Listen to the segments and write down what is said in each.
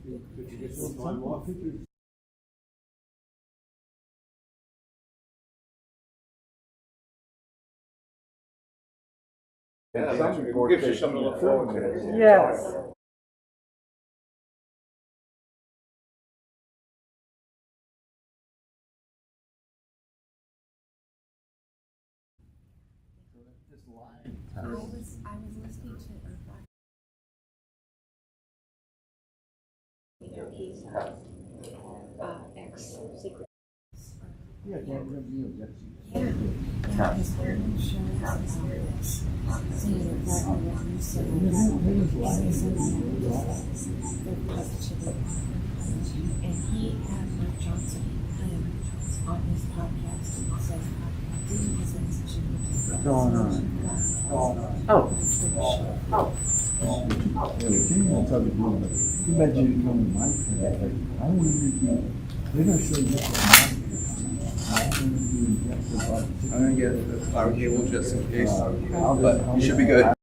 Could you get some time off? Yeah, it gives you something to look forward to. Yes. I was listening to he's ex-secret. Yeah, Yeah, his whole show is about this. Saying exactly what you said. And he had Mike Johnson on his podcast and said, Going on. Oh. Too bad you didn't come to my place. I wouldn't even, they're gonna show you I'm gonna get a flower table just in case, but you should be good.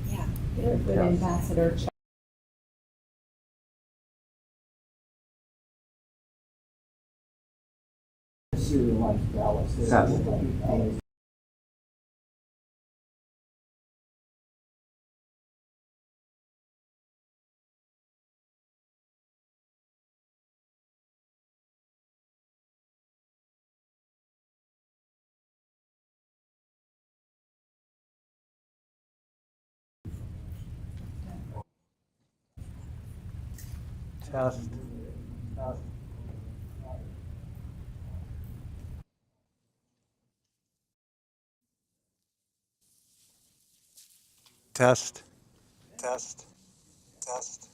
yeah, you're a good ambassador. serialized ballots. Test. Test. Test. Test. Test.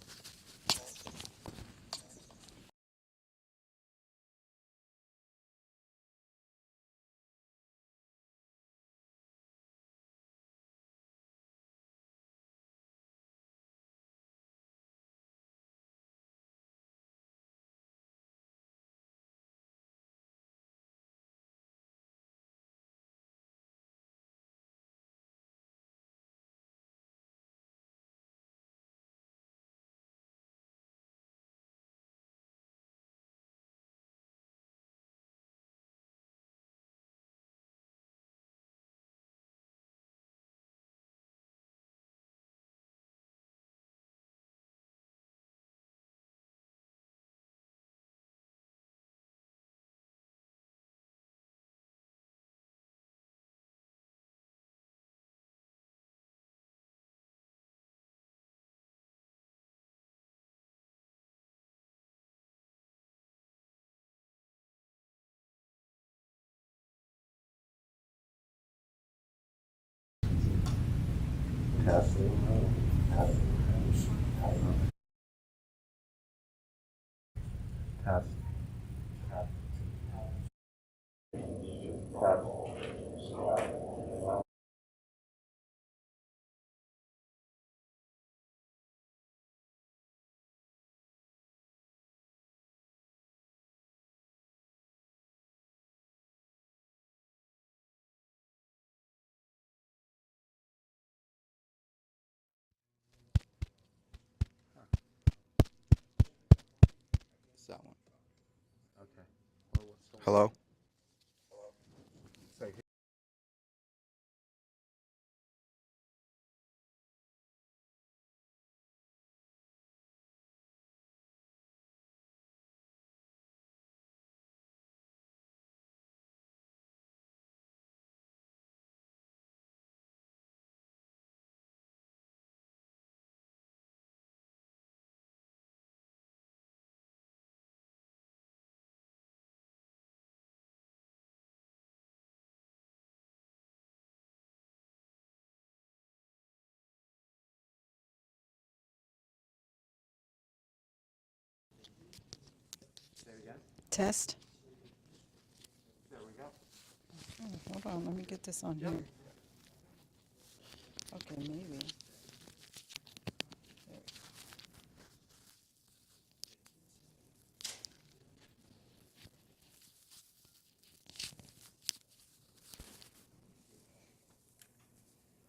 Test. It's that one. Hello? Test. There we go. Oh, hold on, let me get this on here. Okay, maybe. There.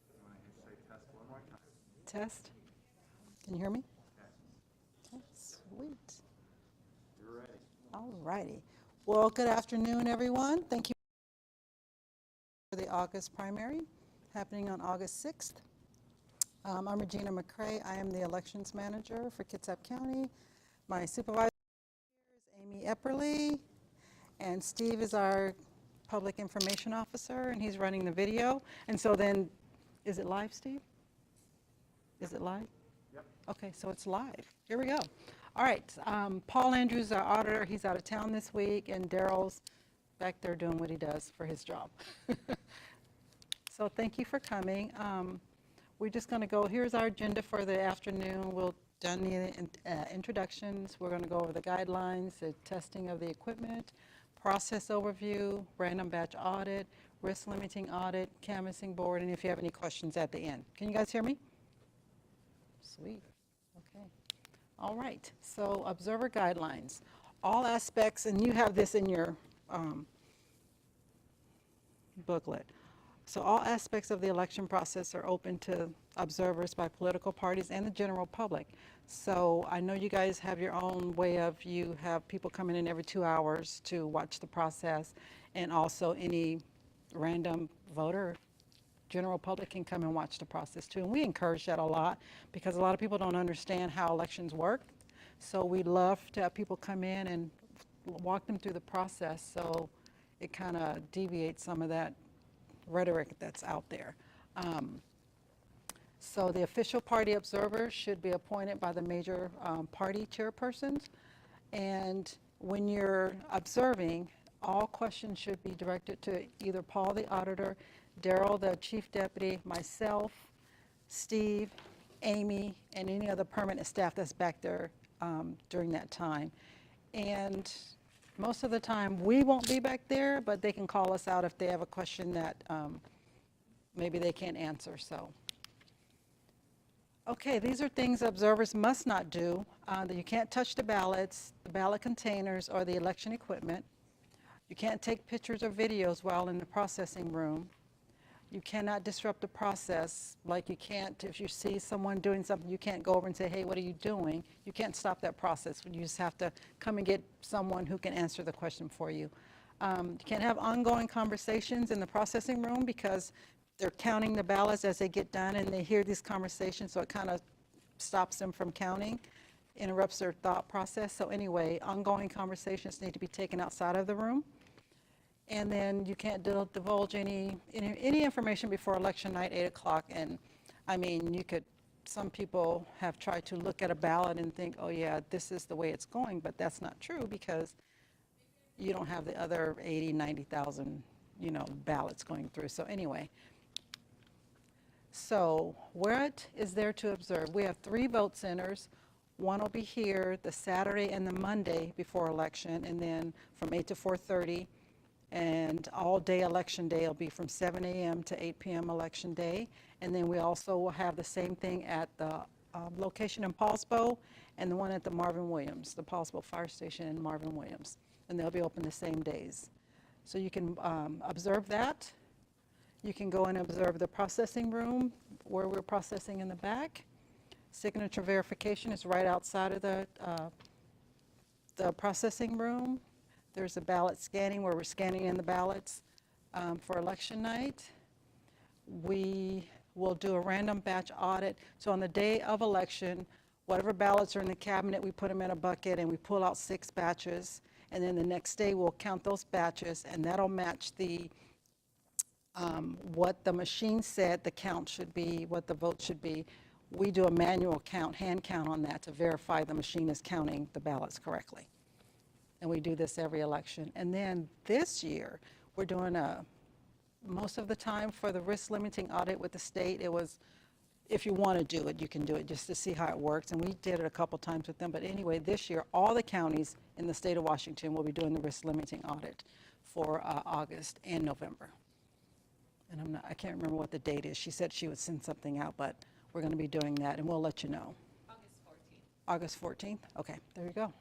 You want to say test one more time? Test. Can you hear me? Okay, sweet. You're ready. All righty. Well, good afternoon, everyone. Thank you for the August primary happening on August 6th. I'm Regina McCrae. I am the elections manager for Kitsap County. My supervisor is Amy Epperly, and Steve is our public information officer, and he's running the video. And so then, is it live, Steve? Is it live? Yep. Okay, so it's live. Here we go. All right, Paul Andrews, our auditor, he's out of town this week, and Daryl's back there doing what he does for his job. So thank you for coming. We're just going to go, here's our agenda for the afternoon. We'll done the introductions. We're going to go over the guidelines, the testing of the equipment, process overview, random batch audit, risk limiting audit, canvassing board, and if you have any questions at the end. Can you guys hear me? Sweet. Okay. All right. So observer guidelines. All aspects, and you have this in your booklet. So all aspects of the election process are open to observers by political parties and the general public. So I know you guys have your own way of, you have people coming in every 2 hours to watch the process, and also any random voter, general public can come and watch the process too. And we encourage that a lot because a lot of people don't understand how elections work. So we love to have people come in and walk them through the process, so it kind of deviates some of that rhetoric that's out there. So the official party observer should be appointed by the major party chairpersons. And when you're observing, all questions should be directed to either Paul, the auditor, Daryl, the chief deputy, myself, Steve, Amy, and any other permanent staff that's back there during that time. And most of the time, we won't be back there, but they can call us out if they have a question that maybe they can't answer. So, okay, these are things observers must not do. That you can't touch the ballots, the ballot containers, or the election equipment. You can't take pictures or videos while in the processing room. You cannot disrupt the process. Like you can't, if you see someone doing something, you can't go over and say, hey, what are you doing? You can't stop that process. You just have to come and get someone who can answer the question for you. You can't have ongoing conversations in the processing room because they're counting the ballots as they get done and they hear these conversations, so it kind of stops them from counting, interrupts their thought process. So anyway, ongoing conversations need to be taken outside of the room. And then you can't divulge any information before election night, 8 o'clock. And I mean, some people have tried to look at a ballot and think, oh yeah, this is the way it's going, but that's not true because you don't have the other 80, 90,000, ballots going through. So anyway, so what is there to observe? We have 3 vote centers. One will be here the Saturday and the Monday before election, and then from 8 to 4:30. And all day election day will be from 7 a.m. to 8 p.m. election day. And then we also will have the same thing at the location in Paulsbo and the one at the Marvin Williams, the Paulsbo Fire Station in Marvin Williams. And they'll be open the same days. So you can observe that. You can go and observe the processing room where we're processing in the back. Signature verification is right outside of the processing room. There's a ballot scanning where we're scanning in the ballots for election night. We will do a random batch audit. So on the day of election, whatever ballots are in the cabinet, we put them in a bucket and we pull out 6 batches. And then the next day we'll count those batches, and that'll match the what the machine said the count should be, what the vote should be. We do a manual count, hand count on that to verify the machine is counting the ballots correctly. And we do this every election. And then this year, we're doing most of the time for the risk limiting audit with the state, it was if you want to do it, you can do it just to see how it works. And we did it a couple times with them. But anyway, this year, all the counties in the state of Washington will be doing the risk limiting audit for August and November. And I can't remember what the date is. She said she would send something out, but we're going to be doing that, and we'll let you know. August 14th? Okay, there you go.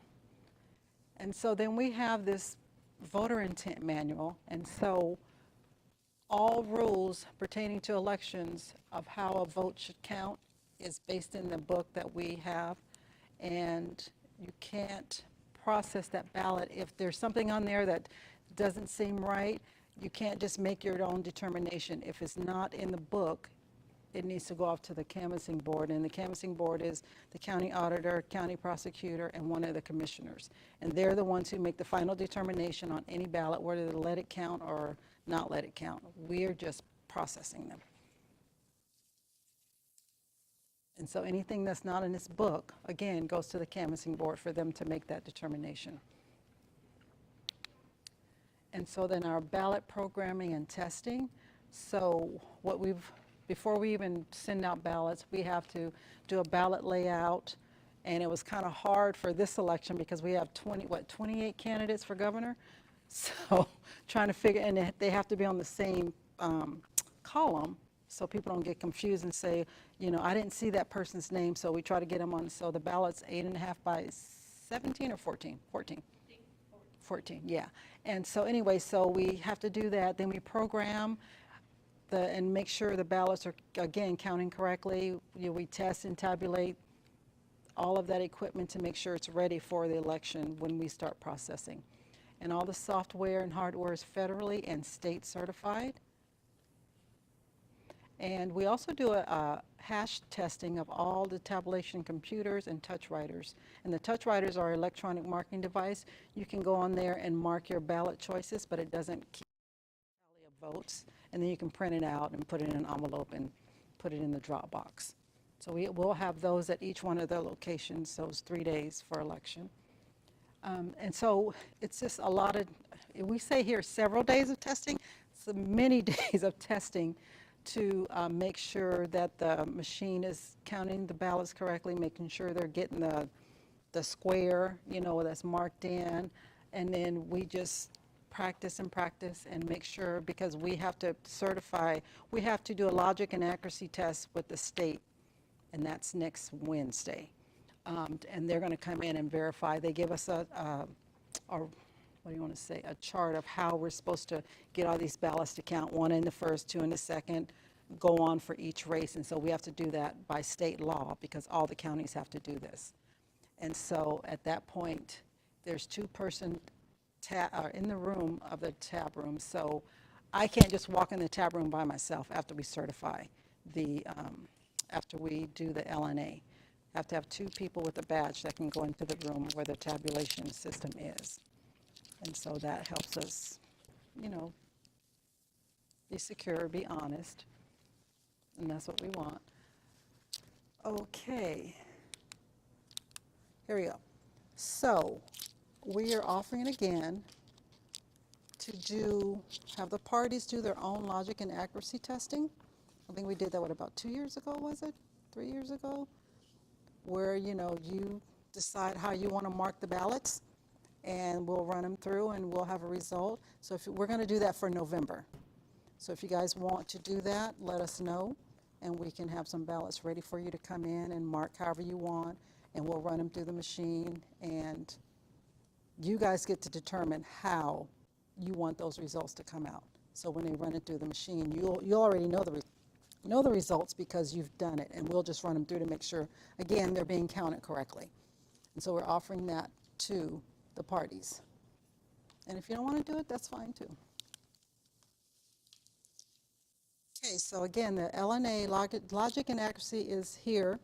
And so then we have this voter intent manual, and so all rules pertaining to elections of how a vote should count is based in the book that we have, and you can't process that ballot if there's something on there that doesn't seem right. You can't just make your own determination. If it's not in the book, it needs to go off to the canvassing board, and the canvassing board is the county auditor, county prosecutor, and one of the commissioners. And they're the ones who make the final determination on any ballot, whether to let it count or not let it count. We're just processing them. And so anything that's not in this book, again, goes to the canvassing board for them to make that determination. And so then our ballot programming and testing. So before we even send out ballots, we have to do a ballot layout. And it was kind of hard for this election because we have 28 candidates for governor. So trying to figure, and they have to be on the same column so people don't get confused and say, I didn't see that person's name, so we try to get them on. So the ballot's 8.5 by 17 or 14? 14, yeah. And so anyway, so we have to do that. Then we program and make sure the ballots are, again, counting correctly. We test and tabulate all of that equipment to make sure it's ready for the election when we start processing. And all the software and hardware is federally and state certified. And we also do a hash testing of all the tabulation computers and touch writers. And the touch writers are electronic marking device. You can go on there and mark your ballot choices, but it doesn't keep a tally of votes. And then you can print it out and put it in an envelope and put it in the drop box. So we will have those at each one of their locations, those 3 days for election. And so it's just a lot of, we say here several days of testing, so many days of testing to make sure that the machine is counting the ballots correctly, making sure they're getting the square, that's marked in. And then we just practice and make sure, because we have to certify, we have to do a logic and accuracy test with the state, and that's next Wednesday. And they're going to come in and verify. They give us a chart of how we're supposed to get all these ballots to count, 1 in the first, 2 in the second, go on for each race. And so we have to do that by state law because all the counties have to do this. And so at that point, there's 2-person in the room of the tab room. So I can't just walk in the tab room by myself after we certify after we do the LNA. Have to have 2 people with a badge that can go into the room where the tabulation system is. And so that helps us, be secure, be honest. And that's what we want. Okay. Here we go. So we are offering again to have the parties do their own logic and accuracy testing. I think we did that, about 2 years ago, was it? 3 years ago? Where, you decide how you want to mark the ballots, and we'll run them through and we'll have a result. So we're going to do that for November. So if you guys want to do that, let us know, and we can have some ballots ready for you to come in and mark however you want, and we'll run them through the machine, and you guys get to determine how you want those results to come out. So when they run it through the machine, you'll already know the results because you've done it, and we'll just run them through to make sure, again, they're being counted correctly. And so we're offering that to the parties. And if you don't want to do it, that's fine too. Okay, so again, the LNA, logic and accuracy, is here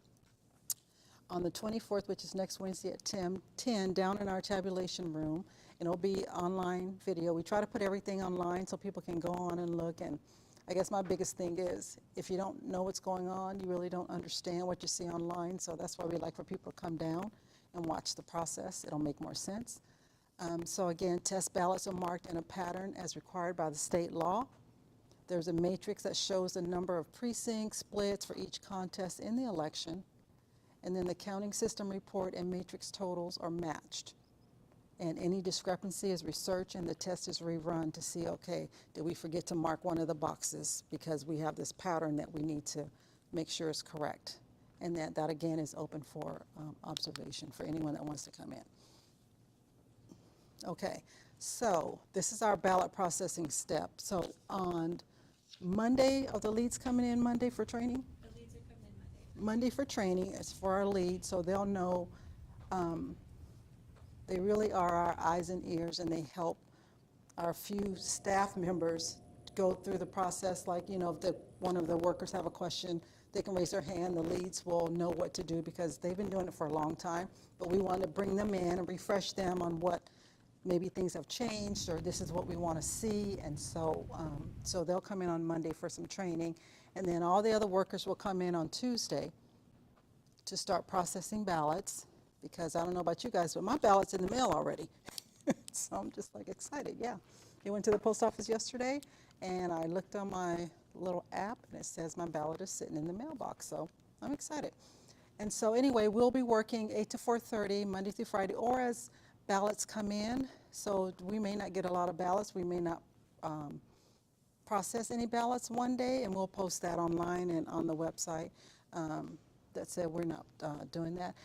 on the 24th, which is next Wednesday at 10 down in our tabulation room. And it'll be online video. We try to put everything online so people can go on and look. And I guess my biggest thing is, if you don't know what's going on, you really don't understand what you see online. So that's why we like for people to come down and watch the process. It'll make more sense. So again, test ballots are marked in a pattern as required by the state law. There's a matrix that shows the number of precinct splits for each contest in the election. And then the counting system report and matrix totals are matched. And any discrepancy is researched and the test is rerun to see, okay, did we forget to mark one of the boxes because we have this pattern that we need to make sure is correct. And that again is open for observation for anyone that wants to come in. Okay, so this is our ballot processing step. So on Monday, are the leads coming in Monday for training? The leads are coming in Monday Monday. for training is for our leads, so they'll know. They really are our eyes and ears, and they help our few staff members go through the process. Like, you know, if one of the workers have a question, they can raise their hand. The leads will know what to do because they've been doing it for a long time. But we want to bring them in and refresh them on what maybe things have changed or this is what we want to see. And so, so they'll come in on Monday for some training. And then all the other workers will come in on Tuesday to start processing ballots, because I don't know about you guys, but my ballot's in the mail already. So I'm just like excited, yeah. I went to the post office yesterday and I looked on my little app and it says my ballot is sitting in the mailbox, so I'm excited. And so anyway, we'll be working 8 to 4:30, Monday through Friday, or as ballots come in. So we may not get a lot of ballots. We may not process any ballots one day, and we'll post that online and on the website that said we're not doing that.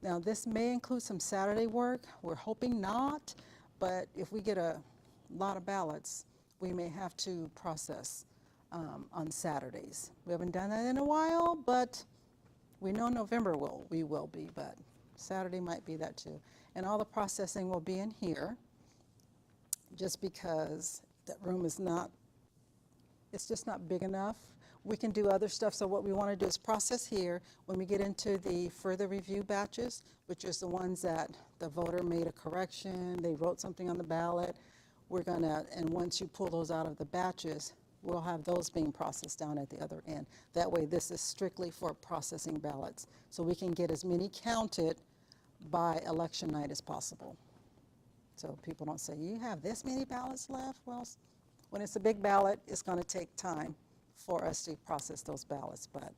Now, this may include some Saturday work. We're hoping not, but if we get a lot of ballots, we may have to process on Saturdays. We haven't done that in a while, but we know November we will be, but Saturday might be that too. And all the processing will be in here, just because that room is not, it's just not big enough. We can do other stuff, so what we want to do is process here. When we get into the further review batches, which is the ones that the voter made a correction, they wrote something on the ballot, we're gonna, and once you pull those out of the batches, we'll have those being processed down at the other end. That way, this is strictly for processing ballots, so we can get as many counted by election night as possible. So people don't say, you have this many ballots left? Well, when it's a big ballot, it's gonna take time for us to process those ballots, but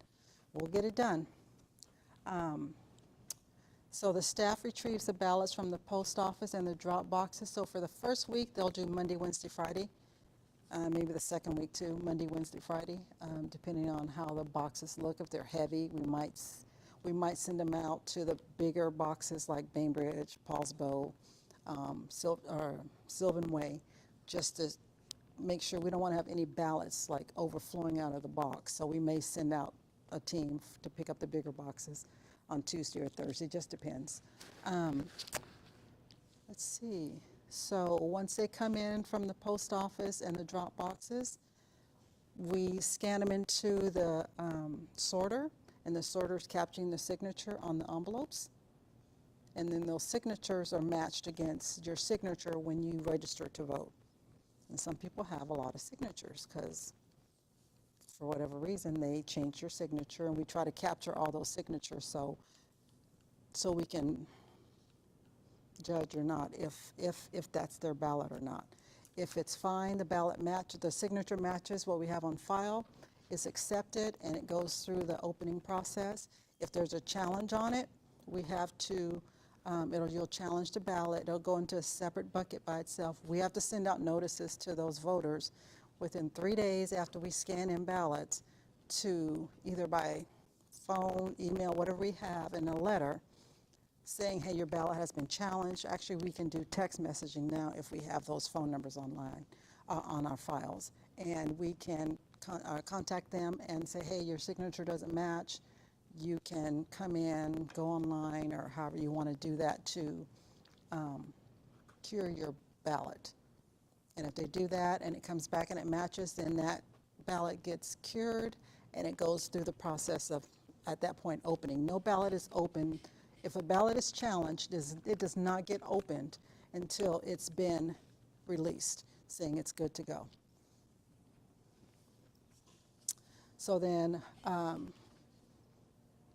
we'll get it done. So the staff retrieves the ballots from the post office and the drop boxes. So for the first week, they'll do Monday, Wednesday, Friday. Maybe the second week too, Monday, Wednesday, Friday, depending on how the boxes look. If they're heavy, we might send them out to the bigger boxes like Bainbridge, Paulsbo, Sylvan Way, just to make sure we don't want to have any ballots like overflowing out of the box. So we may send out a team to pick up the bigger boxes on Tuesday or Thursday, just depends. Let's see. So once they come in from the post office and the drop boxes, we scan them into the sorter, and the sorter is capturing the signature on the envelopes. And then those signatures are matched against your signature when you register to vote. And some people have a lot of signatures because for whatever reason they change your signature, and we try to capture all those signatures so we can judge or not if that's their ballot or not. If it's fine, the signature matches what we have on file, it's accepted and it goes through the opening process. If there's a challenge on it, we have to you'll challenge the ballot. It'll go into a separate bucket by itself. We have to send out notices to those voters within 3 days after we scan in ballots, to either by phone, email, whatever we have, and a letter saying, hey, your ballot has been challenged. Actually, we can do text messaging now if we have those phone numbers online on our files. And we can contact them and say, hey, your signature doesn't match. You can come in, go online, or however you want to do that to cure your ballot. And if they do that and it comes back and it matches, then that ballot gets cured and it goes through the process of, at that point, opening. No ballot is open. If a ballot is challenged, it does not get opened until it's been released, saying it's good to go. So then,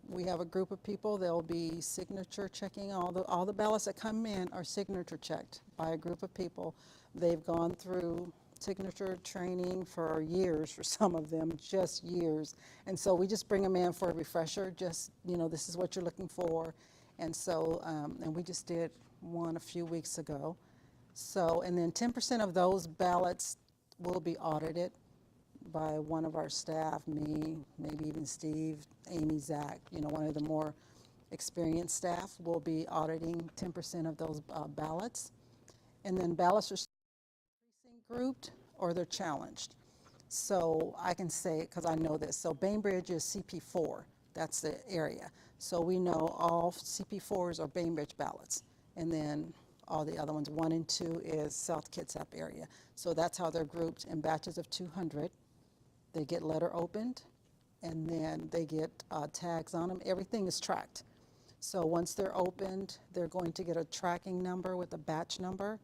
we have a group of people. They'll be signature checking. All the ballots that come in are signature checked by a group of people. They've gone through signature training for years for some of them, just years. And so we just bring them in for a refresher, just, this is what you're looking for. And so, and we just did one a few weeks ago. So, and then 10% of those ballots will be audited by one of our staff, me, maybe even Steve, Amy, Zach, one of the more experienced staff will be auditing 10% of those ballots. And then ballots are precinct grouped or they're challenged. So I can say, because I know this, so Bainbridge is CP4, that's the area. So we know all CP4s are Bainbridge ballots. And then all the other ones, 1 and 2 is South Kitsap area. So that's how they're grouped in batches of 200. They get letter opened, and then they get tags on them. Everything is tracked. So once they're opened, they're going to get a tracking number with a batch number,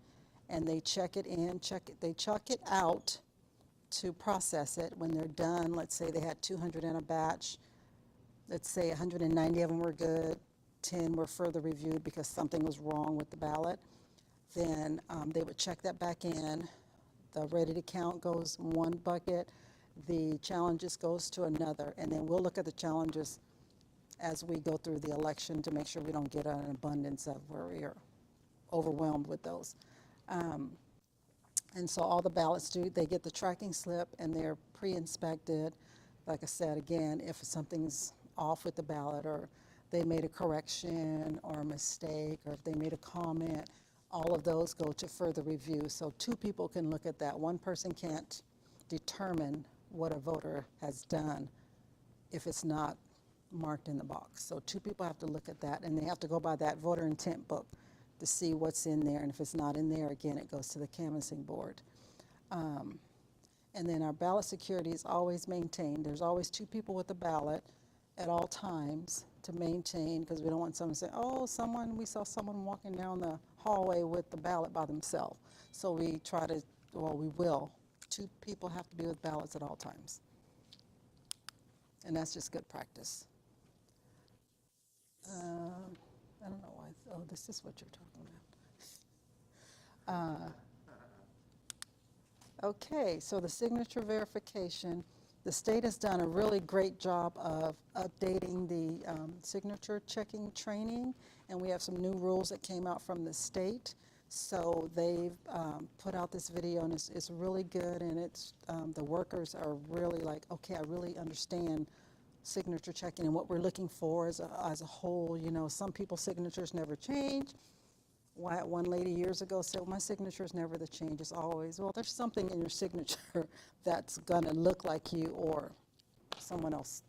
and they check it in, they check it out to process it. When they're done, let's say they had 200 in a batch, let's say 190 of them were good, 10 were further reviewed because something was wrong with the ballot, then they would check that back in. The ready to count goes in one bucket, the challenges goes to another, and then we'll look at the challenges as we go through the election to make sure we don't get an abundance of where we are overwhelmed with those. And so all the ballots they get the tracking slip and they're pre-inspected. Like I said, again, if something's off with the ballot or they made a correction or a mistake or if they made a comment, all of those go to further review. So 2 people can look at that. One person can't determine what a voter has done if it's not marked in the box. So 2 people have to look at that, and they have to go by that voter intent book to see what's in there. And if it's not in there, again, it goes to the canvassing board. And then our ballot security is always maintained. There's always 2 people with the ballot at all times to maintain, because we don't want someone to say, oh, we saw someone walking down the hallway with the ballot by themselves. So we try to, we will. 2 people have to be with ballots at all times. And that's just good practice. I don't know why, this is what you're talking about. Okay, so the signature verification, the state has done a really great job of updating the signature checking training, and we have some new rules that came out from the state. So they've put out this video, and it's really good, and it's the workers are really like, okay, I really understand signature checking and what we're looking for as a whole. Some people's signatures never change. One lady years ago said, well, my signature is never the change, it's always, well, there's something in your signature that's gonna look like you or someone else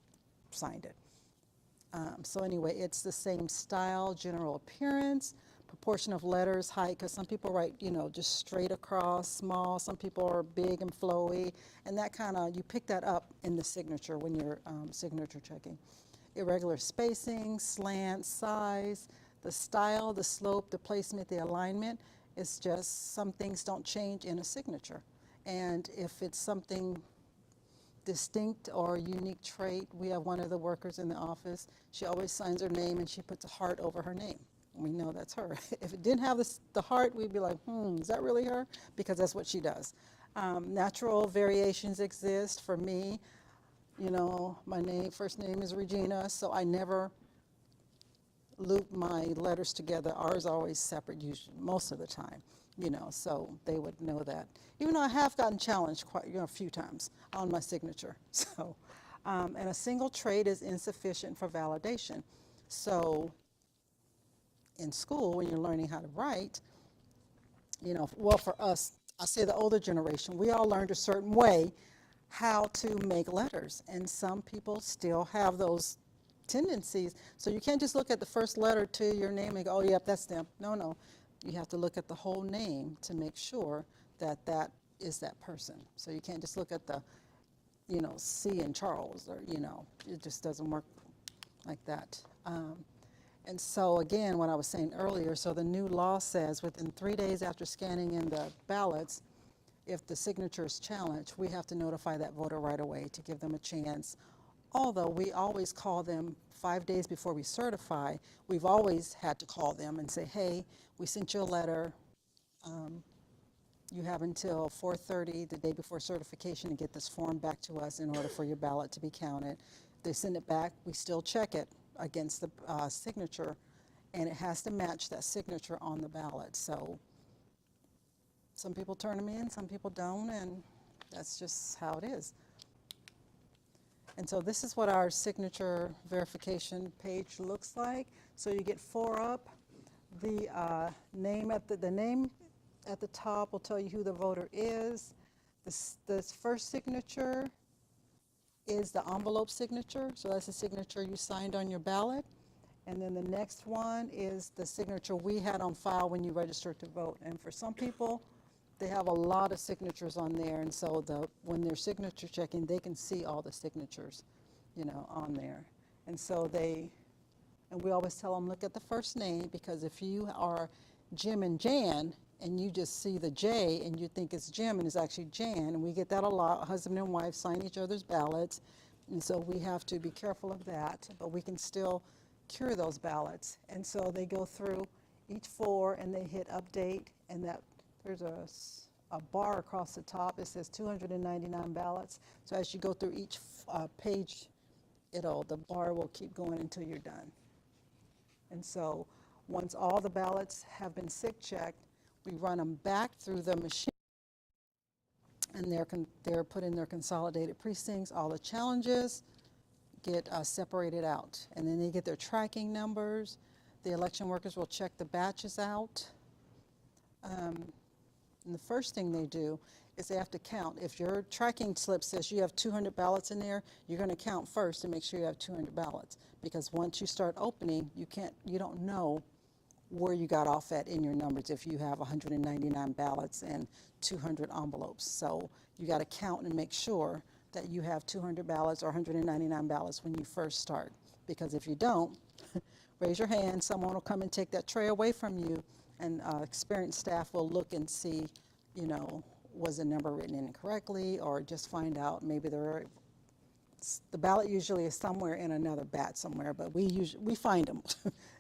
signed it. So anyway, it's the same style, general appearance, proportion of letters, height, because some people write, just straight across, small, some people are big and flowy, and that you pick that up in the signature when you're signature checking. Irregular spacing, slant, size, the style, the slope, the placement, the alignment, it's just some things don't change in a signature. And if it's something distinct or unique trait, we have one of the workers in the office, she always signs her name and she puts a heart over her name. We know that's her. If it didn't have the heart, we'd be like, is that really her? Because that's what she does. Natural variations exist. For me, my first name is Regina, so I never loop my letters together. Ours are always separate, usually, most of the time, so they would know that. Even though I have gotten challenged quite, a few times on my signature. So, and a single trait is insufficient for validation. So in school, when you're learning how to write, for us, I say the older generation, we all learned a certain way how to make letters. And some people still have those tendencies. So you can't just look at the first letter to your name and go, oh, yep, that's them. No. You have to look at the whole name to make sure that that is that person. So you can't just look at the, C in Charles, or, it just doesn't work like that. And so again, what I was saying earlier, so the new law says within 3 days after scanning in the ballots, if the signature is challenged, we have to notify that voter right away to give them a chance. Although we always call them 5 days before we certify, we've always had to call them and say, hey, we sent you a letter. You have until 4:30 the day before certification to get this form back to us in order for your ballot to be counted. If they send it back, we still check it against the signature, and it has to match that signature on the ballot. So some people turn them in, some people don't, and that's just how it is. And so this is what our signature verification page looks like. So you get 4 up. The name at the top will tell you who the voter is. This first signature is the envelope signature. So that's the signature you signed on your ballot. And then the next one is the signature we had on file when you registered to vote. And for some people, they have a lot of signatures on there, and so when they're signature checking, they can see all the signatures, on there. And so we always tell them, look at the first name, because if you are Jim and Jan, and you just see the J, and you think it's Jim, and it's actually Jan, and we get that a lot, husband and wife sign each other's ballots, and so we have to be careful of that, but we can still cure those ballots. And so they go through each 4, and they hit update, and there's a bar across the top. It says 299 ballots. So as you go through each page, the bar will keep going until you're done. And so once all the ballots have been SIG checked, we run them back through the machine, and they're put in their consolidated precincts. All the challenges get separated out, and then they get their tracking numbers. The election workers will check the batches out. And the first thing they do is they have to count. If your tracking slip says you have 200 ballots in there, you're going to count first to make sure you have 200 ballots. Because once you start opening, you don't know where you got off at in your numbers if you have 199 ballots and 200 envelopes. So you got to count and make sure that you have 200 ballots or 199 ballots when you first start. Because if you don't, raise your hand, someone will come and take that tray away from you, and experienced staff will look and see, was the number written in incorrectly, or just find out maybe the ballot usually is somewhere in another batch somewhere, but we find them.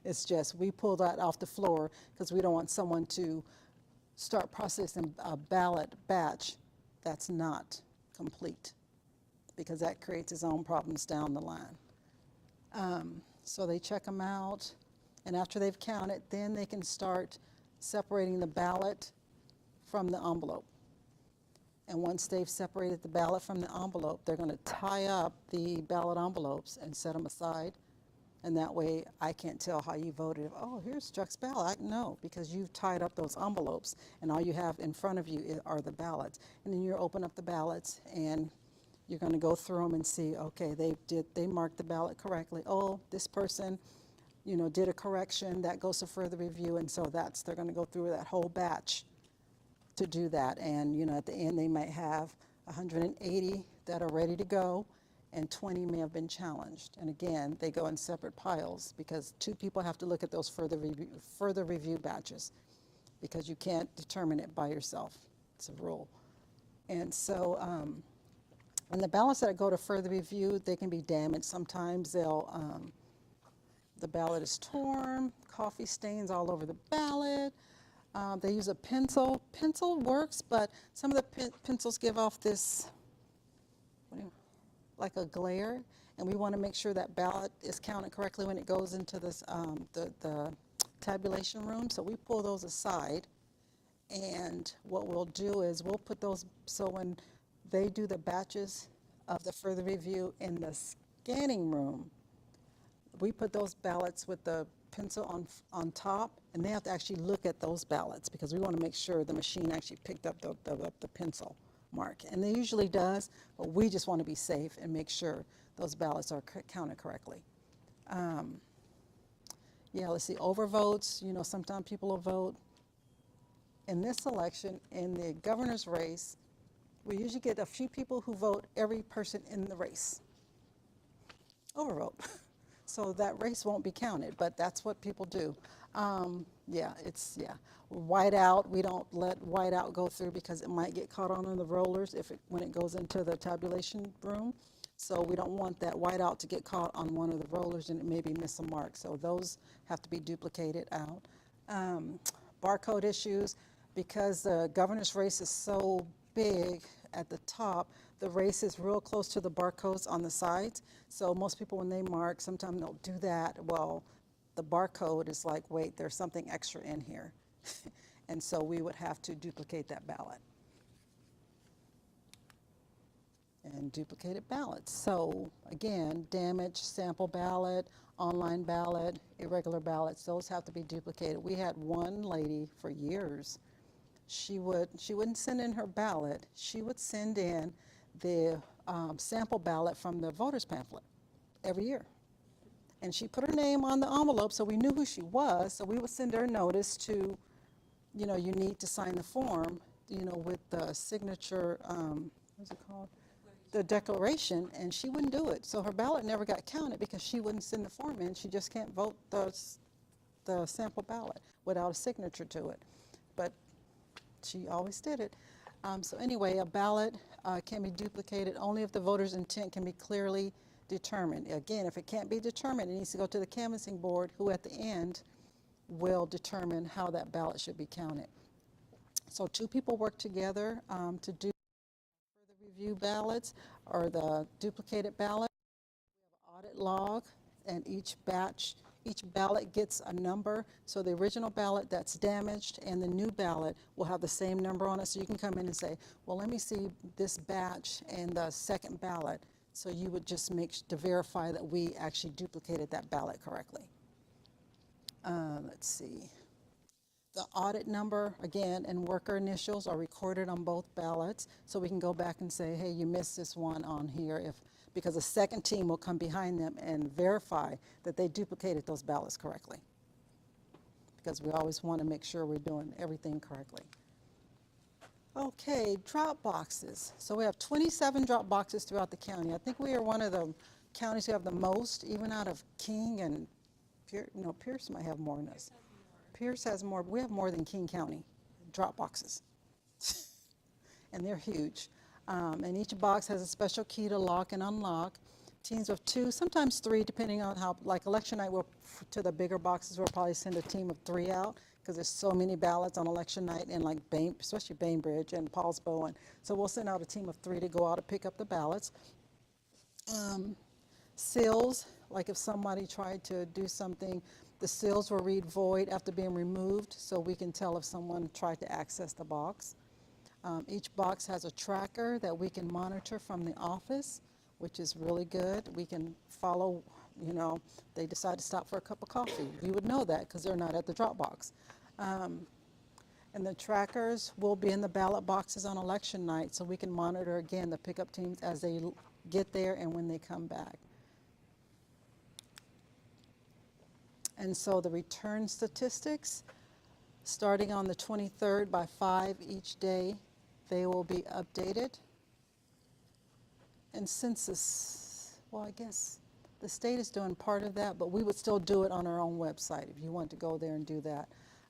It's just we pull that off the floor because we don't want someone to start processing a ballot batch that's not complete, because that creates its own problems down the line. So they check them out, and after they've counted, then they can start separating the ballot from the envelope. And once they've separated the ballot from the envelope, they're going to tie up the ballot envelopes and set them aside. And that way I can't tell how you voted. Oh, here's Chuck's ballot. No, because you've tied up those envelopes, and all you have in front of you are the ballots. And then you open up the ballots, and you're going to go through them and see, okay, they marked the ballot correctly. Oh, this person did a correction, that goes to further review, and so they're going to go through that whole batch to do that. And at the end they might have 180 that are ready to go, and 20 may have been challenged. And again, they go in separate piles because 2 people have to look at those further review batches, because you can't determine it by yourself. It's a rule. And so, and the ballots that go to further review, they can be damaged. Sometimes the ballot is torn, coffee stains all over the ballot. They use a pencil. Pencil works, but some of the pencils give off this, like a glare, and we want to make sure that ballot is counted correctly when it goes into this the tabulation room. So we pull those aside, and what we'll do is we'll put those, so when they do the batches of the further review in the scanning room, we put those ballots with the pencil on top, and they have to actually look at those ballots because we want to make sure the machine actually picked up the pencil mark. And they usually does, but we just want to be safe and make sure those ballots are counted correctly. Yeah, let's see, overvotes. Sometimes people will vote. In this election, in the governor's race, we usually get a few people who vote every person in the race. Overvote. So that race won't be counted, but that's what people do. Whiteout, we don't let whiteout go through because it might get caught on the rollers when it goes into the tabulation room. So we don't want that whiteout to get caught on one of the rollers and it maybe miss a mark. So those have to be duplicated out. Barcode issues, because the governor's race is so big at the top, the race is real close to the barcodes on the sides. So most people, when they mark, sometimes they'll do that. Well, the barcode is like, wait, there's something extra in here. And so we would have to duplicate that ballot. And duplicated ballots. So again, damaged sample ballot, online ballot, irregular ballots, those have to be duplicated. We had one lady for years. She wouldn't send in her ballot. She would send in the sample ballot from the voter's pamphlet every year. And she put her name on the envelope so we knew who she was. So we would send her a notice to, you know, you need to sign the form, you know, with the signature, what's it called? The declaration, and she wouldn't do it. So her ballot never got counted because she wouldn't send the form in. She just can't vote the sample ballot without a signature to it. But she always did it. So anyway, a ballot can be duplicated only if the voter's intent can be clearly determined. Again, if it can't be determined, it needs to go to the canvassing board, who at the end will determine how that ballot should be counted. So two people work together to do the review ballots or the duplicated ballot. We have an audit log, and each ballot gets a number. So the original ballot that's damaged and the new ballot will have the same number on it. So you can come in and say, well, let me see this batch and the second ballot. So you would just to verify that we actually duplicated that ballot correctly. Let's see. The audit number, again, and worker initials are recorded on both ballots. So we can go back and say, hey, you missed this one on here, because a second team will come behind them and verify that they duplicated those ballots correctly. Because we always want to make sure we're doing everything correctly. Okay, drop boxes. So we have 27 drop boxes throughout the county. I think we are one of the counties who have the most, even out of King and Pierce might have more than us. Pierce has more. We have more than King County drop boxes. And they're huge. And each box has a special key to lock and unlock. Teams of 2, sometimes 3, depending on how, like election night, to the bigger boxes, we'll probably send a team of 3 out because there's so many ballots on election night in like especially Bainbridge and Paulsbo. And so we'll send out a team of 3 to go out and pick up the ballots. Seals, like if somebody tried to do something, the seals will read void after being removed, so we can tell if someone tried to access the box. Each box has a tracker that we can monitor from the office, which is really good. We can follow, they decide to stop for a cup of coffee. You would know that because they're not at the drop box. And the trackers will be in the ballot boxes on election night, so we can monitor, again, the pickup teams as they get there and when they come back. And so the return statistics, starting on the 23rd by 5 each day, they will be updated. And census, well, I guess the state is doing part of that, but we would still do it on our own website if you want to go there and do that.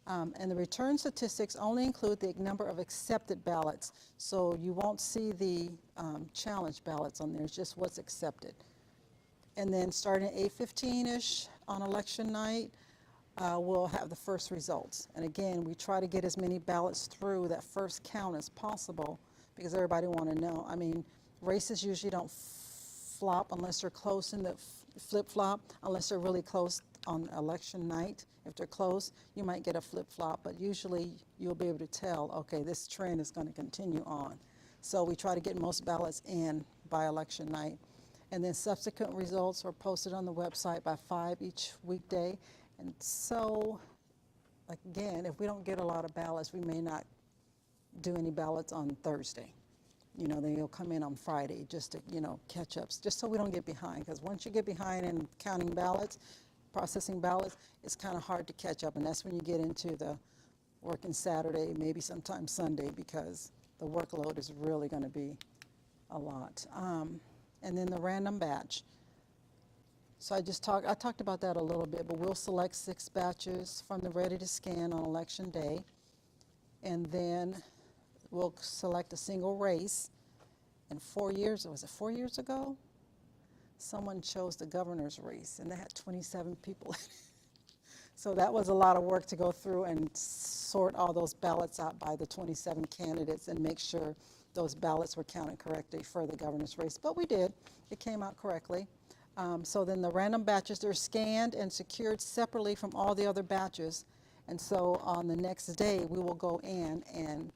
And the return statistics only include the number of accepted ballots. So you won't see the challenge ballots on there, it's just what's accepted. And then starting at 8:15-ish on election night, we'll have the first results. And again, we try to get as many ballots through that first count as possible because everybody want to know. I mean, races usually don't flop unless they're close in the flip-flop, unless they're really close on election night. If they're close, you might get a flip-flop, but usually you'll be able to tell, okay, this trend is going to continue on. So we try to get most ballots in by election night. And then subsequent results are posted on the website by 5 each weekday. And so, again, if we don't get a lot of ballots, we may not do any ballots on Thursday. They'll come in on Friday just to, catch up, just so we don't get behind. Because once you get behind in counting ballots, processing ballots, it's kind of hard to catch up. And that's when you get into the working Saturday, maybe sometimes Sunday, because the workload is really going to be a lot. And then the random batch. So I talked about that a little bit, but we'll select 6 batches from the ready to scan on election day. And then we'll select a single race. And 4 years, was it 4 years ago? Someone chose the governor's race and they had 27 people in it. So that was a lot of work to go through and sort all those ballots out by the 27 candidates and make sure those ballots were counted correctly for the governor's race. But we did. It came out correctly. So then the random batches, they're scanned and secured separately from all the other batches. And so on the next day, we will go in and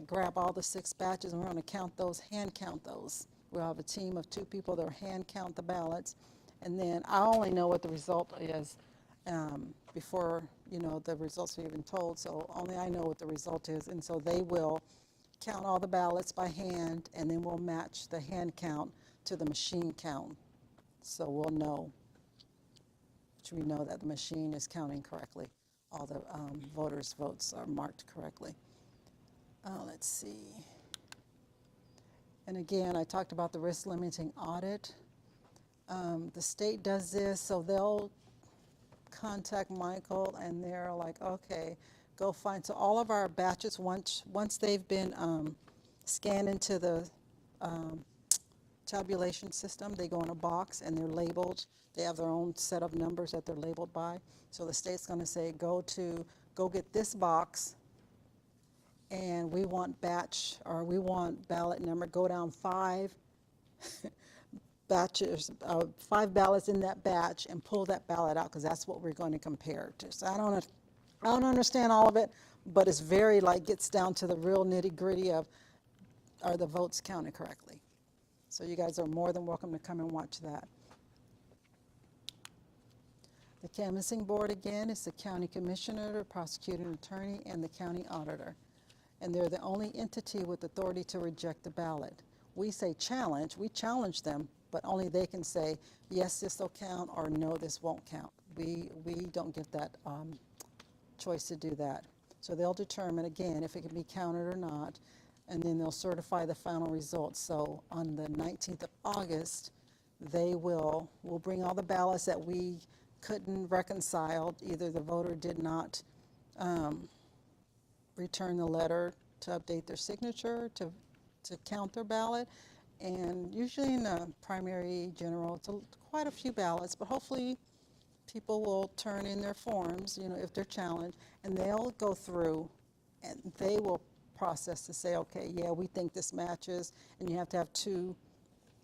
grab all the 6 batches, and we're going to count those, hand count those. We'll have a team of 2 people that will hand count the ballots. And then I only know what the result is before, the results are even told. So only I know what the result is. And so they will count all the ballots by hand, and then we'll match the hand count to the machine count. So we'll know, we know that the machine is counting correctly. All the voters' votes are marked correctly. Let's see. And again, I talked about the risk limiting audit. The state does this, so they'll contact Michael and they're like, okay, go find. So all of our batches, once they've been scanned into the tabulation system, they go in a box and they're labeled. They have their own set of numbers that they're labeled by. So the state's going to say, go get this box, and we want we want ballot number, go down 5 batches, 5 ballots in that batch, and pull that ballot out, because that's what we're going to compare to. So I don't understand all of it, but it's very, gets down to the real nitty gritty of, are the votes counted correctly? So you guys are more than welcome to come and watch that. The canvassing board, again, is the county commissioner, the prosecuting attorney, and the county auditor. And they're the only entity with authority to reject the ballot. We say challenge, we challenge them, but only they can say, yes, this will count, or no, this won't count. We don't get that choice to do that. So they'll determine, again, if it can be counted or not, and then they'll certify the final results. So on the 19th of August, we'll bring all the ballots that we couldn't reconcile. Either the voter did not return the letter to update their signature, to count their ballot. And usually in the primary general, it's quite a few ballots, but hopefully people will turn in their forms, if they're challenged, and they'll go through and they will process to say, okay, yeah, we think this matches, and you have to have 2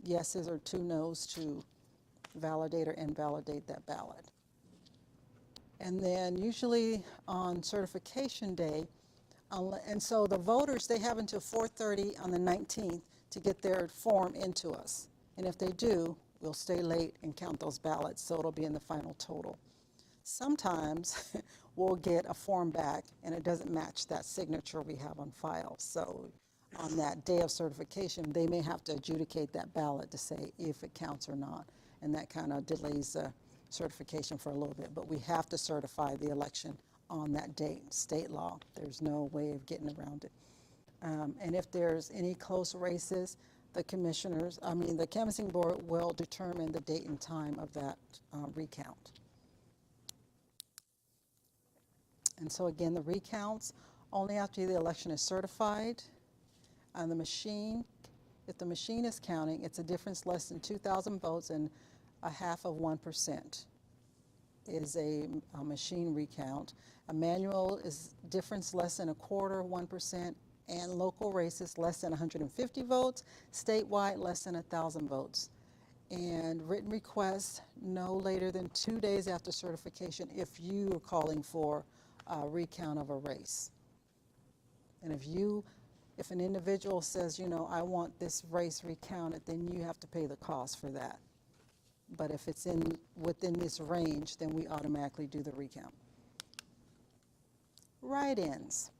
yeses or 2 nos to validate or invalidate that ballot. And then usually on certification day, and so the voters, they have until 4:30 on the 19th to get their form into us. And if they do, we'll stay late and count those ballots, so it'll be in the final total. Sometimes we'll get a form back and it doesn't match that signature we have on file. So on that day of certification, they may have to adjudicate that ballot to say if it counts or not. And that kind of delays the certification for a little bit. But we have to certify the election on that date, state law. There's no way of getting around it. And if there's any close races, the canvassing board will determine the date and time of that recount. And so again, the recounts only after the election is certified. On the machine, if the machine is counting, it's a difference less than 2,000 votes, and 0.5% is a machine recount. A manual is difference less than 1%, and local races less than 150 votes, statewide less than 1,000 votes. And written requests no later than 2 days after certification if you are calling for a recount of a race. And if an individual says, I want this race recounted, then you have to pay the cost for that. But if it's within this range, then we automatically do the recount. Write-ins.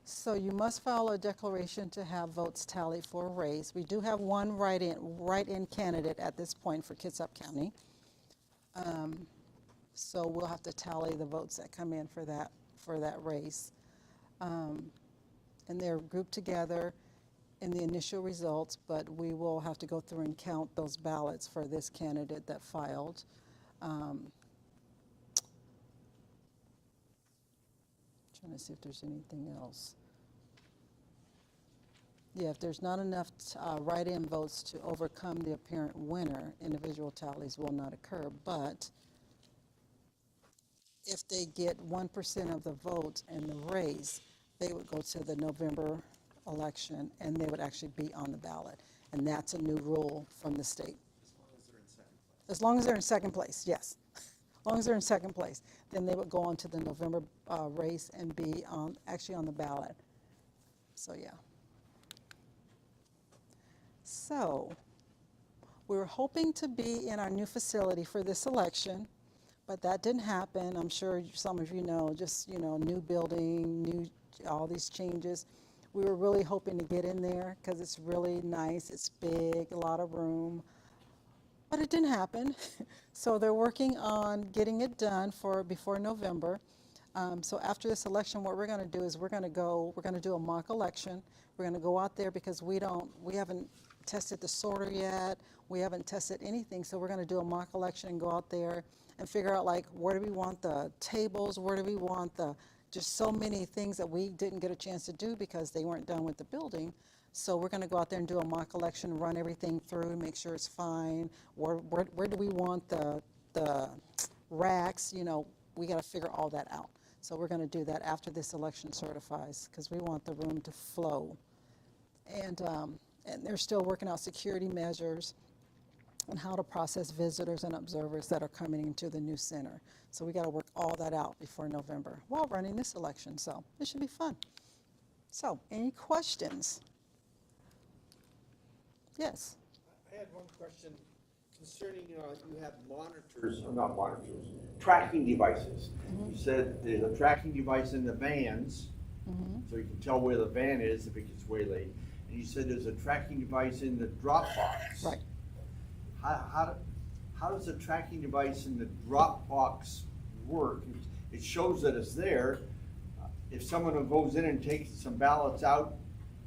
So you must file a declaration to have votes tallied for a race. We do have one write-in candidate at this point for Kitsap County. So we'll have to tally the votes that come in for that race. And they're grouped together in the initial results, but we will have to go through and count those ballots for this candidate that filed. Trying to see if there's anything else. Yeah, if there's not enough write-in votes to overcome the apparent winner, individual tallies will not occur. But if they get 1% of the votes in the race, they would go to the November election and they would actually be on the ballot. And that's a new rule from the state. As long as they're in second place, yes. As long as they're in second place, then they would go on to the November race and be actually on the ballot. So, yeah. So, we were hoping to be in our new facility for this election, but that didn't happen. I'm sure some of you know, just, new building, all these changes. We were really hoping to get in there because it's really nice, it's big, a lot of room, but it didn't happen. So they're working on getting it done before November. So after this election, what we're going to do is we're going to do a mock election. We're going to go out there because we haven't tested the sorter yet. We haven't tested anything. So we're going to do a mock election and go out there and figure out, like, where do we want the tables? Where do we want just so many things that we didn't get a chance to do because they weren't done with the building. So we're going to go out there and do a mock election, run everything through, make sure it's fine. Where do we want the racks? We got to figure all that out. So we're going to do that after this election certifies because we want the room to flow. And they're still working out security measures and how to process visitors and observers that are coming into the new center. So we got to work all that out before November while running this election. So it should be fun. So, any questions? Yes. I had one question concerning, you have monitors, or not monitors, tracking devices. You said there's a tracking device in the vans, so you can tell where the van is if it gets waylaid. And you said there's a tracking device in the drop box. Right. How does the tracking device in the drop box work? It shows that it's there. If someone goes in and takes some ballots out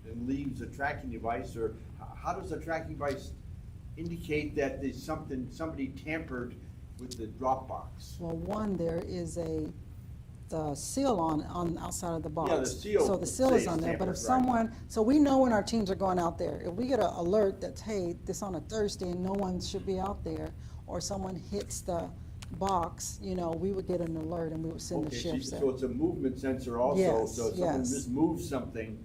and leaves a tracking device, or how does the tracking device indicate that there's somebody tampered with the drop box? Well, one, there is the seal on outside of the box. Yeah, the seal. So the seal is on there, but if someone, so we know when our teams are going out there. If we get an alert that, hey, this on a Thursday and no one should be out there, or someone hits the box, we would get an alert and we would send the sheriff's there. So it's a movement sensor also, Yes, so if someone yes. just moves something,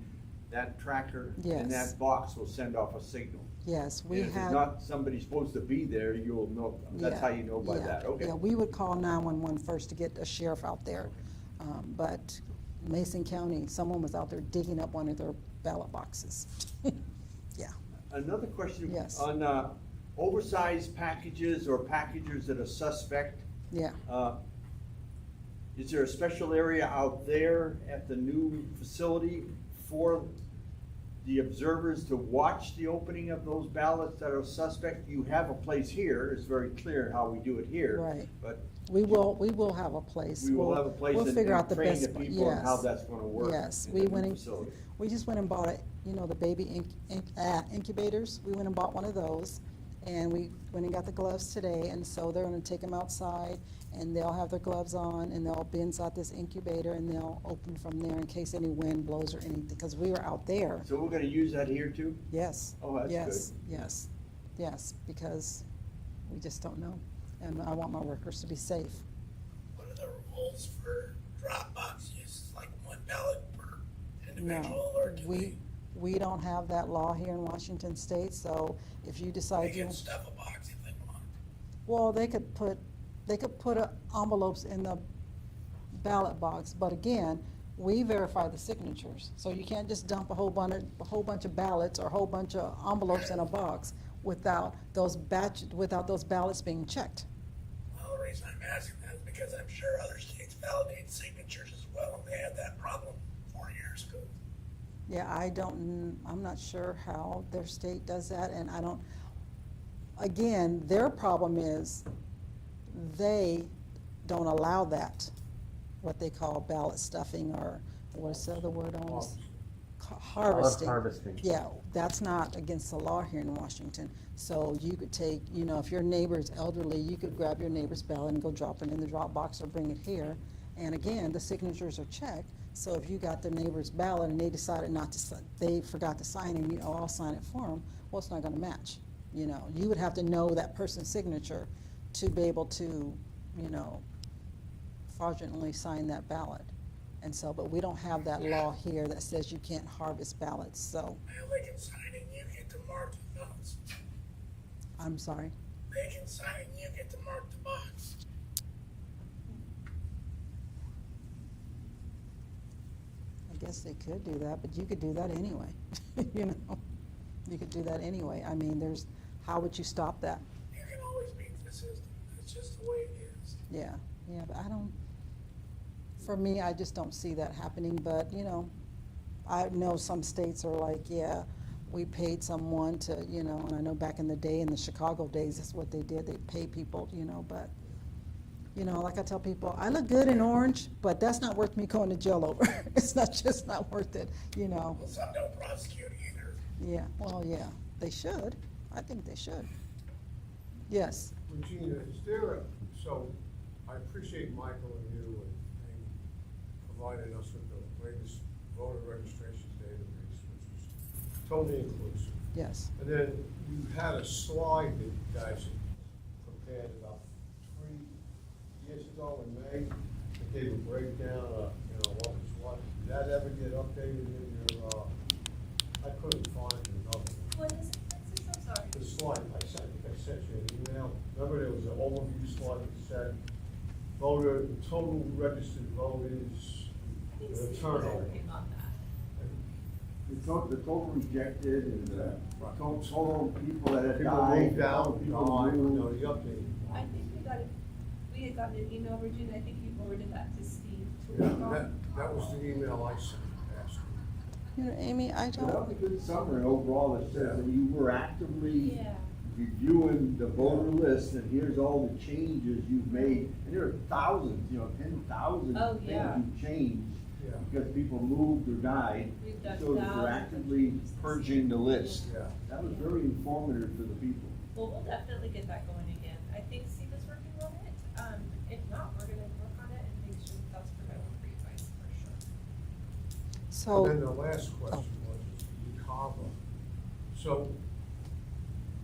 that tracker in Yes. that box will send off a signal. Yes, And we if had. it's not somebody supposed to be there, you'll know, that's how you know by yeah, that, okay. Yeah, we would call 911 first to get a sheriff out there. But Mason County, someone was out there digging up one of their ballot boxes. Yeah. Another question. Yes. On oversized packages or packages that are suspect, Yeah. is there a special area out there at the new facility for the observers to watch the opening of those ballots that are suspect? You have a place here, it's very clear how we do it here. Right. But We will have a place. we will have a place We'll figure out the train best the one. people on how Yes. that's gonna work. Yes, in we the went new in, facility. we just went and bought the baby incubators. We went and bought one of those, and we went and got the gloves today, and so they're gonna take them outside, and they'll have their gloves on, and they'll be inside this incubator, and they'll open from there in case any wind blows or anything, because we were out there. So we're gonna use that here too? Yes. Oh, that's Yes, good. yes, yes, because we just don't know, and I want my workers to be safe. What are the rules for drop box use? Like one ballot per individual, No, or can we don't have that law here in Washington State, so if you they decide can stuff a box if they want? well, they could put envelopes in the ballot box, but again, we verify the signatures. So you can't just dump a whole bunch of ballots or a whole bunch of envelopes in a box without those ballots being checked. Well, the reason I'm asking that is because I'm sure other states validate signatures as well, and they had that problem 4 years ago. Yeah, I'm not sure how their state does that, and again, their problem is they don't allow that, what they call ballot stuffing, or what's the other word on this? Harvesting. Harvesting. Yeah, that's not against the law here in Washington. So you could take, if your neighbor's elderly, you could grab your neighbor's ballot and go drop it in the drop box or bring it here. And again, the signatures are checked. So if you got the neighbor's ballot and they decided they forgot to sign it, I'll sign it for them, well, it's not gonna match. You would have to know that person's signature to be able to, fraudulently sign that ballot. And so, but we don't have that law here that says you can't harvest ballots, so, Well, they can sign it, you get to mark the box. I'm sorry. They can sign it, you get to mark the box. I guess they could do that, but you could do that anyway, you know? You could do that anyway. I mean, how would you stop that? You can always beat the system, that's just the way it is. Yeah, but for me, I just don't see that happening, but, you know, I know some states are like, yeah, we paid someone to, you know, and I know back in the day, in the Chicago days, that's what they did, they pay people, you know, but, you know, like I tell people, I look good in orange, but that's not worth me going to jail over. It's just not worth it, you know. Well, some don't prosecute either. Yeah, well, yeah, they should. I think they should. Yes, Regina, so I appreciate Michael and you and providing us with the latest voter registration database, which was totally inclusive. yes, And then you had a slide that you guys had prepared about 3 years ago in May, that gave a breakdown of, you know, what was what. Did that ever get updated in your, I couldn't find another one. What is it, Francis? I'm sorry. The slide, I sent you an email. Remember there was an overview slide that said voter, total registered voters, I think the Steve was turnover. working on that. The total rejected and the total people that had People died. moved out, people died, you moved. know, the update. I think we had gotten an email, Regina, I think you forwarded that to Steve to Yeah, work on. that was the email I sent last week. you know, Amy, I So that don't, was a good summary overall that says that you were actively Yeah. reviewing the voter list, and here's all the changes you've made. And there are thousands, 10,000 Oh, things yeah. you've changed Yeah. because people moved or died. We've done So that you're thousands of actively changes this purging the list. Yeah. That was very informative for the people. Well, we'll definitely get that going again. I think Steve is working on it. If not, we're gonna work on it and make sure that's prevalent for you guys, for sure. so. And then the last question was the UCAVA. So,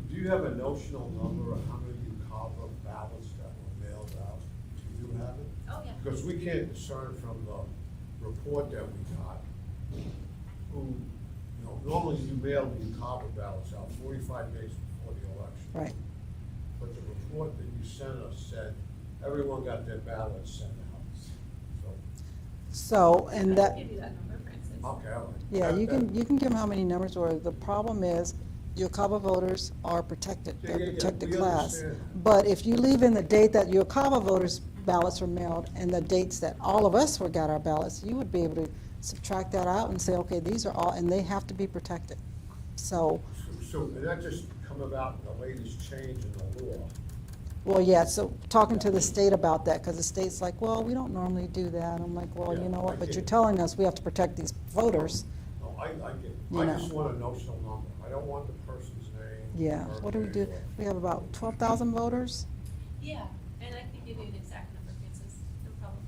do you have a notional number of how many UCAVA ballots that were mailed out? Do you have it? Oh, yeah. Because we can't discern from the report that we got, who, you know, normally you mail the UCAVA ballots out 45 days before the election. Right. But the report that you sent us said everyone got their ballots sent out. So, and that, I'll give you that number, Francis. So, okay, all right. yeah, you That- can give them how many numbers were. The problem is, your CAVA voters are protected, Yeah, they're yeah, yeah, protected we class. understand. But if you leave in the date that your CAVA voters ballots were mailed and the dates that all of us got our ballots, you would be able to subtract that out and say, okay, these are all, and they have to be protected. So, So did that just come about in the latest change in the law? well, yeah, so talking to the state about that, because the state's like, well, we don't normally do that. I'm like, well, you Yeah, know I what, but get you're it. telling us we have to protect these voters. No, I get it. You I know. just want a notional number. I don't want the person's name. Yeah, what do we do? birthday, or- We have about 12,000 voters? Yeah, and I can give you an exact number, Francis, no problem.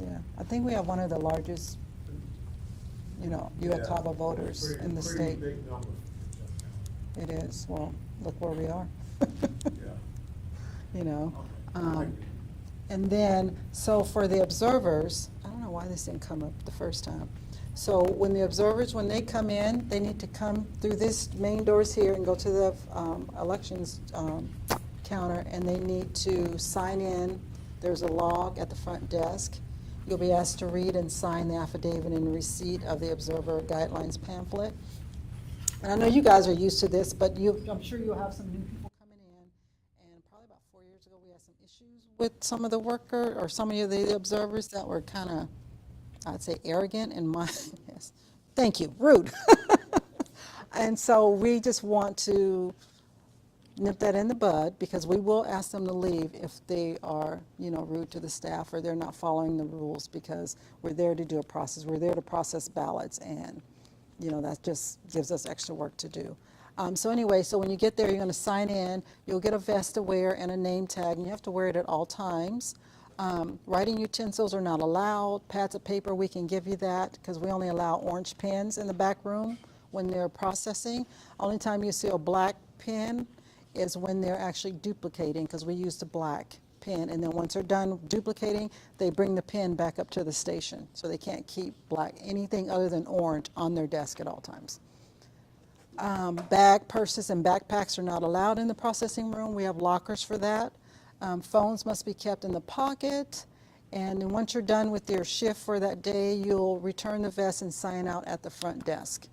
Yeah, I think we have one of the largest, you know, Yeah, UOCAVA voters pretty- in the pretty state. big number for Kitsap County. It is, well, look where we are. Yeah. You know, Okay, thank you. and then, so for the observers, I don't know why this didn't come up the first time. So when the observers, when they come in, they need to come through this main doors here and go to the elections counter, and they need to sign in. There's a log at the front desk. You'll be asked to read and sign the affidavit in receipt of the observer guidelines pamphlet. And I know you guys are used to this, but I'm sure you'll have some new people coming in. And probably about 4 years ago, we had some issues with some of the worker or some of the observers that were kind of, I'd say, arrogant in my, yes, thank you, rude. And so we just want to nip that in the bud, because we will ask them to leave if they are, you know, rude to the staff or they're not following the rules, because we're there to do a process. We're there to process ballots, and, you know, that just gives us extra work to do. So anyway, so when you get there, you're going to sign in. You'll get a vest to wear and a name tag, and you have to wear it at all times. Writing utensils are not allowed. Pads of paper, we can give you that, because we only allow orange pens in the back room when they're processing. Only time you see a black pen is when they're actually duplicating, because we use the black pin, and then once they're done duplicating, they bring the pin back up to the station. So they can't keep anything other than orange on their desk at all times. Bag, purses, and backpacks are not allowed in the processing room. We have lockers for that. Phones must be kept in the pocket. And then once you're done with your shift for that day, you'll return the vest and sign out at the front desk.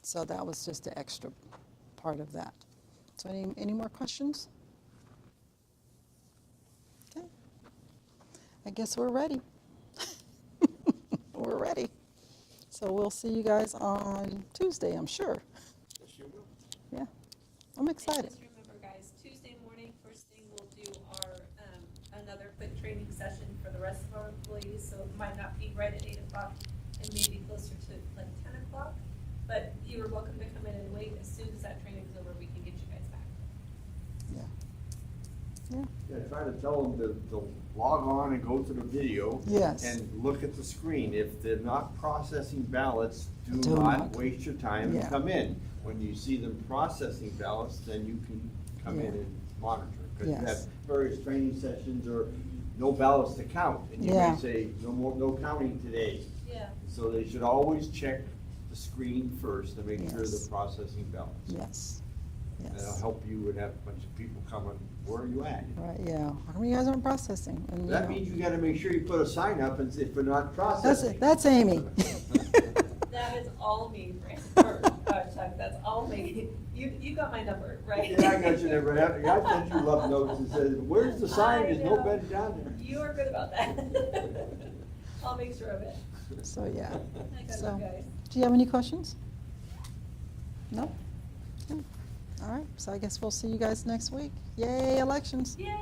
So that was just the extra part of that. So any more questions? Okay. I guess we're ready. We're ready. So we'll see you guys on Tuesday, I'm sure. Yeah, I'm excited. And just remember, guys, Tuesday morning, first thing we'll do our, another quick training session for the rest of our employees, so it might not be right at 8 o'clock, and maybe closer to like 10 o'clock. But you are welcome to come in and wait. As soon as that training is over, we can get you guys back. Yeah. Yeah, try to tell them to log on and go to the video. Yes. And look at the screen. If they're not processing ballots, do Do not not. waste your time Yeah. and come in. When you see them processing ballots, then you can come in Yeah. and monitor. Because you have Yes. various training sessions or no ballots to count. And you Yeah. may say, no counting today. Yeah. So they should always check the screen first to make sure Yes. they're processing ballots. Yes. That'll Yes. help you and have a bunch of people coming, where are you at? Right, yeah. How come you guys aren't processing? And, you That know, means you gotta make sure you put a sign up and say, if we're not processing. That's Amy. That is all me, Chuck, that's all me. You got my number, right? Yeah, I got you there, but I sent you love notes and said, where's the sign? There's no know. bed down there. You are good about that. I'll make sure of it. So, yeah. I got So, you guys. do you have any questions? No? Okay. All right, so I guess we'll see you guys next week. Yay, elections. Yay!